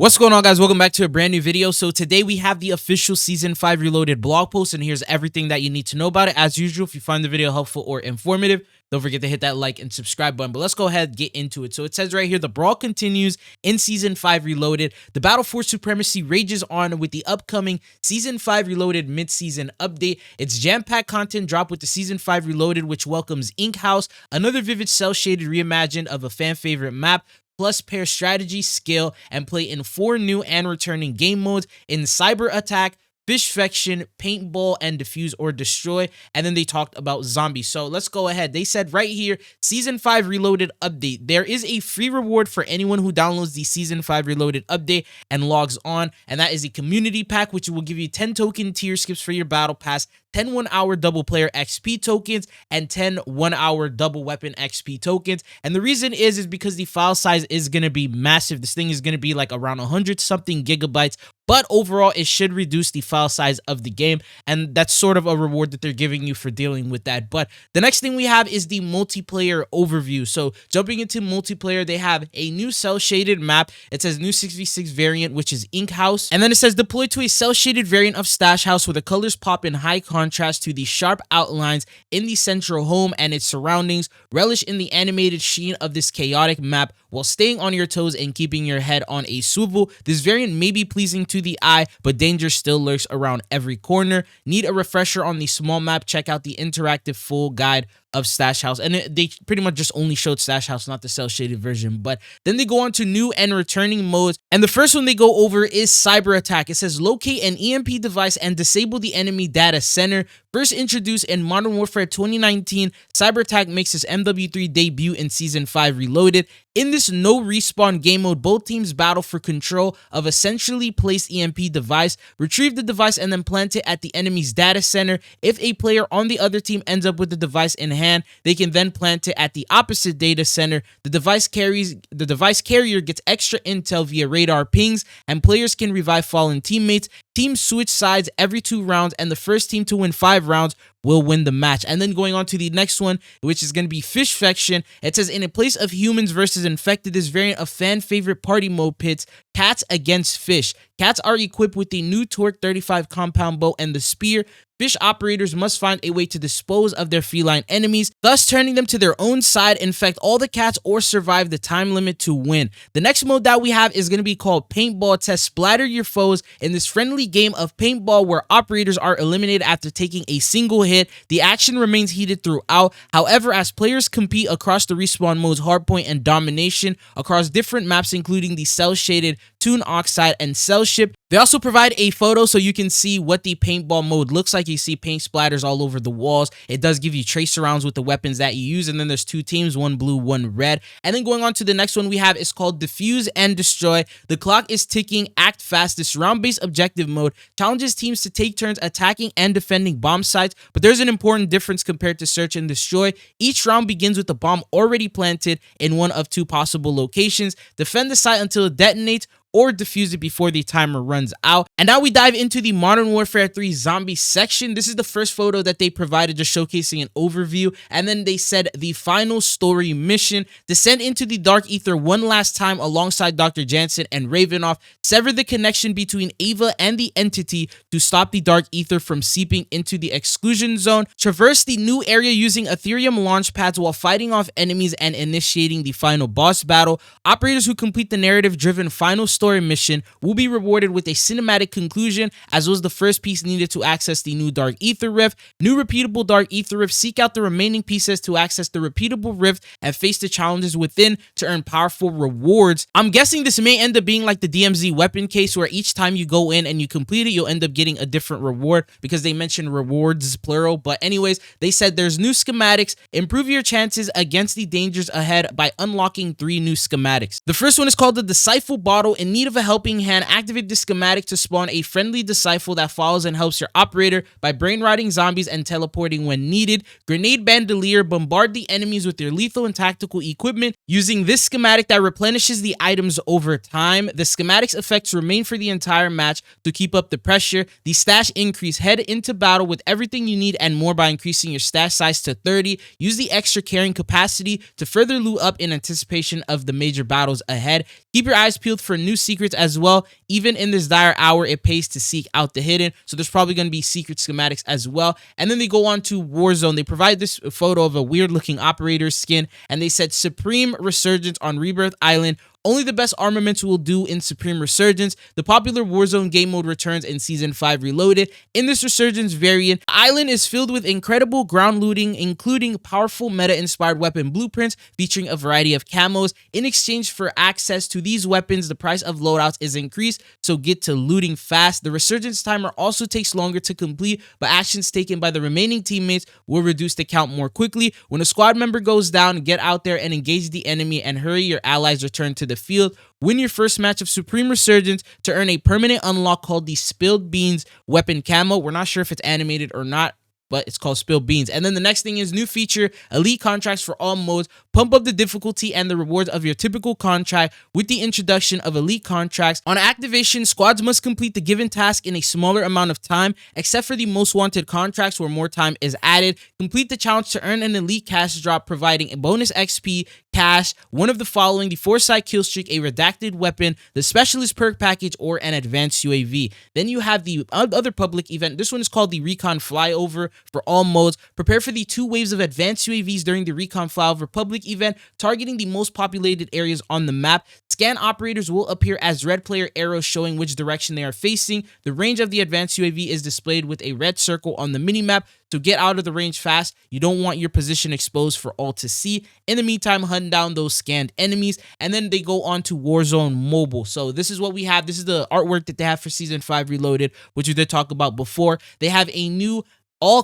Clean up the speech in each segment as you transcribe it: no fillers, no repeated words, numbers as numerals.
What's going on, guys? Welcome back to a brand new video. So today we have the official Season 5 Reloaded blog post, and here's everything that you need to know about it. As usual, if you find the video helpful or informative, don't forget to hit that like and subscribe button. But let's go ahead and get into it. So it says right here, the brawl continues in Season 5 Reloaded. The battle for supremacy rages on with the upcoming Season 5 Reloaded mid-season update. It's jam-packed content drop with the Season 5 Reloaded, which welcomes Ink House, another vivid cel-shaded reimagined of a fan-favorite map, plus pair strategy, skill, and play in 4 new and returning game modes in Cyber Attack, Fishfection, Paintball, and Defuse or Destroy. And then they talked about Zombies. So let's go ahead. They said right here, Season 5 Reloaded update. There is a free reward for anyone who downloads the Season 5 Reloaded update and logs on, and that is a community pack, which will give you 10 token tier skips for your battle pass, 10 1-hour double player XP tokens, and 10 1-hour double weapon XP tokens. And the reason is because the file size is going to be massive. This thing is going to be like around 100 something gigabytes, but overall it should reduce the file size of the game, and that's sort of a reward that they're giving you for dealing with that. But the next thing we have is the multiplayer overview. So jumping into multiplayer, they have a new cell shaded map. It says new 6v6 variant, which is Ink House, and then it says deploy to a cell shaded variant of Stash House where the colors pop in high contrast to the sharp outlines in the central home and its surroundings. Relish in the animated sheen of this chaotic map while staying on your toes and keeping your head on a swivel. This variant may be pleasing to the eye, but danger still lurks around every corner. Need a refresher on the small map? Check out the interactive full guide of Stash House. And they pretty much just only showed Stash House, not the cell shaded version. But then they go on to new and returning modes, and the first one they go over is Cyber Attack. It says locate an EMP device and disable the enemy data center. First introduced in Modern Warfare 2019, Cyber Attack makes its MW3 debut in Season 5 Reloaded. In this no respawn game mode, both teams battle for control of a centrally placed EMP device. Retrieve the device and then plant it at the enemy's data center. If a player on the other team ends up with the device in hand, they can then plant it at the opposite data center. The device carrier gets extra intel via radar pings, and players can revive fallen teammates. Teams switch sides every 2 rounds, and the first team to win 5 rounds will win the match. And then going on to the next one, which is going to be Fishfection. It says in a place of humans versus infected, this variant of fan favorite party mode pits cats against fish. Cats are equipped with the new Torque 35 compound bow and the spear. Fish operators must find a way to dispose of their feline enemies, thus turning them to their own side, infect all the cats, or survive the time limit to win. The next mode that we have is going to be called Paintball. It says splatter your foes in this friendly game of paintball where operators are eliminated after taking a single hit. The action remains heated throughout. However, as players compete across the respawn modes Hardpoint and Domination across different maps, including the cel-shaded Toon Oxide and Cell Ship. They also provide a photo so you can see what the paintball mode looks like. You see paint splatters all over the walls. It does give you trace rounds with the weapons that you use, and then there's 2 teams, 1 blue, 1 red. And then going on to the next one we have is called Defuse and Destroy. The clock is ticking, act fast. This round-based objective mode challenges teams to take turns attacking and defending bomb sites, but there's an important difference compared to Search and Destroy. Each round begins with a bomb already planted in one of 2 possible locations. Defend the site until it detonates, or defuse it before the timer runs out. And now we dive into the Modern Warfare 3 zombie section. This is the first photo that they provided, just showcasing an overview. And then they said the final story mission: descend into the Dark Ether one last time alongside Dr. Jansen and Ravenoff. Sever the connection between Ava and the entity to stop the Dark Ether from seeping into the exclusion zone. Traverse the new area using Ethereum launch pads while fighting off enemies and initiating the final boss battle. Operators who complete the narrative-driven final story mission will be rewarded with a cinematic conclusion, as was the first piece needed to access the new Dark Ether Rift. New repeatable Dark Ether Rift. Seek out the remaining pieces to access the repeatable rift and face the challenges within to earn powerful rewards. I'm guessing this may end up being like the DMZ weapon case, where each time you go in and you complete it, you'll end up getting a different reward, because they mentioned rewards plural. But anyways, they said there's new schematics. Improve your chances against the dangers ahead by unlocking 3 new schematics. The first one is called the Disciple Bottle. In need of a helping hand, activate the schematic to spawn a friendly disciple that follows and helps your operator by brainrotting zombies and teleporting when needed. Grenade Bandolier. Bombard the enemies with your lethal and tactical equipment using this schematic that replenishes the items over time. The schematic's effects remain for the entire match to keep up the pressure. The stash increase. Head into battle with everything you need and more by increasing your stash size to 30. Use the extra carrying capacity to further loot up in anticipation of the major battles ahead. Keep your eyes peeled for new secrets as well. Even in this dire hour, it pays to seek out the hidden. So there's probably going to be secret schematics as well. And then they go on to Warzone. They provide this photo of a weird looking operator skin, and they said Supreme Resurgence on Rebirth Island. Only the best armaments will do in Supreme Resurgence. The popular Warzone game mode returns in Season 5 Reloaded. In this Resurgence variant, the island is filled with incredible ground looting, including powerful meta-inspired weapon blueprints featuring a variety of camos. In exchange for access to these weapons, the price of loadouts is increased, so get to looting fast. The Resurgence timer also takes longer to complete, but actions taken by the remaining teammates will reduce the count more quickly. When a squad member goes down, get out there and engage the enemy and hurry your allies return to the field. Win your first match of Supreme Resurgence to earn a permanent unlock called the Spilled Beans weapon camo. We're not sure if it's animated or not, but it's called Spilled Beans. And then the next thing is new feature, elite contracts for all modes. Pump up the difficulty and the rewards of your typical contract with the introduction of elite contracts. On activation, squads must complete the given task in a smaller amount of time, except for the most wanted contracts where more time is added. Complete the challenge to earn an elite cash drop, providing a bonus XP, cash, one of the following: the Foresight Killstreak, a redacted weapon, the Specialist perk package, or an advanced UAV. Then you have the other public event. This one is called the Recon Flyover for all modes. Prepare for the 2 waves of advanced UAVs during the Recon Flyover public event, targeting the most populated areas on the map. Scan operators will appear as red player arrows showing which direction they are facing. The range of the advanced UAV is displayed with a red circle on the minimap, so get out of the range fast. You don't want your position exposed for all to see. In the meantime, hunt down those scanned enemies. And then they go on to Warzone Mobile. So this is what we have. This is the artwork that they have for Season 5 Reloaded, which we did talk about before. They have a new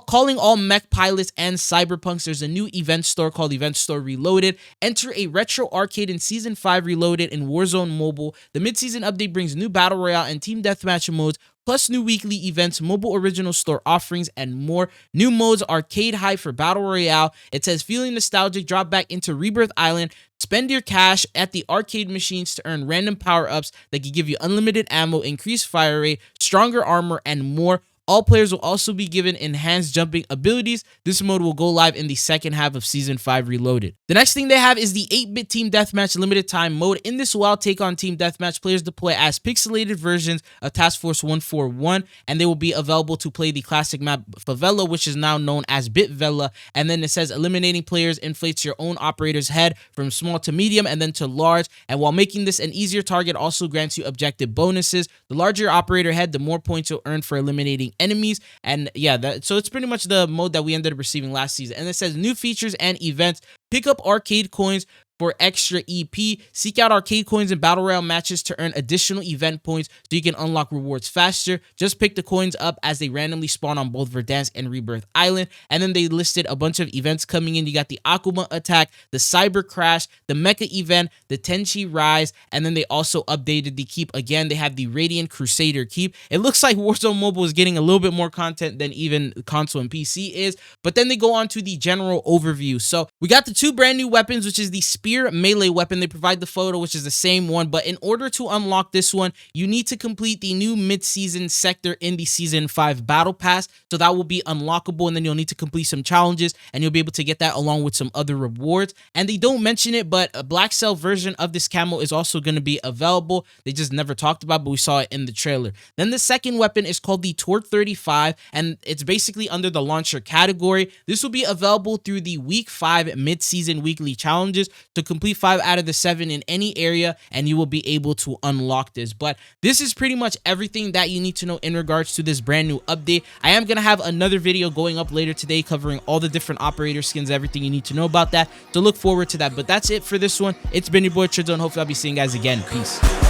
calling all mech pilots and cyberpunks. There's a new event store called Event Store Reloaded. Enter a retro arcade in Season 5 Reloaded in Warzone Mobile. The mid-season update brings new battle royale and team deathmatch modes, plus new weekly events, mobile original store offerings, and more. New modes: Arcade High for Battle Royale. It says, feeling nostalgic, drop back into Rebirth Island. Spend your cash at the arcade machines to earn random power-ups that can give you unlimited ammo, increased fire rate, stronger armor, and more. All players will also be given enhanced jumping abilities. This mode will go live in the second half of Season 5 Reloaded. The next thing they have is the 8-bit Team Deathmatch limited time mode. In this wild take-on Team Deathmatch, players deploy as pixelated versions of Task Force 141, and they will be available to play the classic map Favela, which is now known as Bitvela. And then it says eliminating players inflates your own operator's head from small to medium and then to large. And while making this an easier target also grants you objective bonuses. The larger your operator head, the more points you'll earn for eliminating enemies. And yeah, so it's pretty much the mode that we ended up receiving last season. And it says new features and events. Pick up arcade coins for extra EP. Seek out arcade coins in battle royale matches to earn additional event points so you can unlock rewards faster. Just pick the coins up as they randomly spawn on both Verdansk and Rebirth Island. And then they listed a bunch of events coming in. You got the Akuma attack, the Cyber Crash, the Mecha event, the Tenchi Rise, and then they also updated the keep again. They have the Radiant Crusader keep. It looks like Warzone Mobile is getting a little bit more content than even console and PC is. But then they go on to the general overview. So we got the 2 brand new weapons, which is the Spear melee weapon. They provide the photo, which is the same one, but in order to unlock this one, you need to complete the new mid-season sector in the Season 5 Battle Pass. So that will be unlockable, and then you'll need to complete some challenges, and you'll be able to get that along with some other rewards. And they don't mention it, but a Black Cell version of this camo is also going to be available. They just never talked about it, but we saw it in the trailer. Then the second weapon is called the Torque 35, and it's basically under the launcher category. This will be available through the Week 5 mid-season weekly challenges. To complete 5 out of the 7 in any area, and you will be able to unlock this. But this is pretty much everything that you need to know in regards to this brand new update. I am going to have another video going up later today covering all the different operator skins, everything you need to know about that. So look forward to that. But that's it for this one. It's been your boy Tridzone. Hopefully I'll be seeing you guys again. Peace.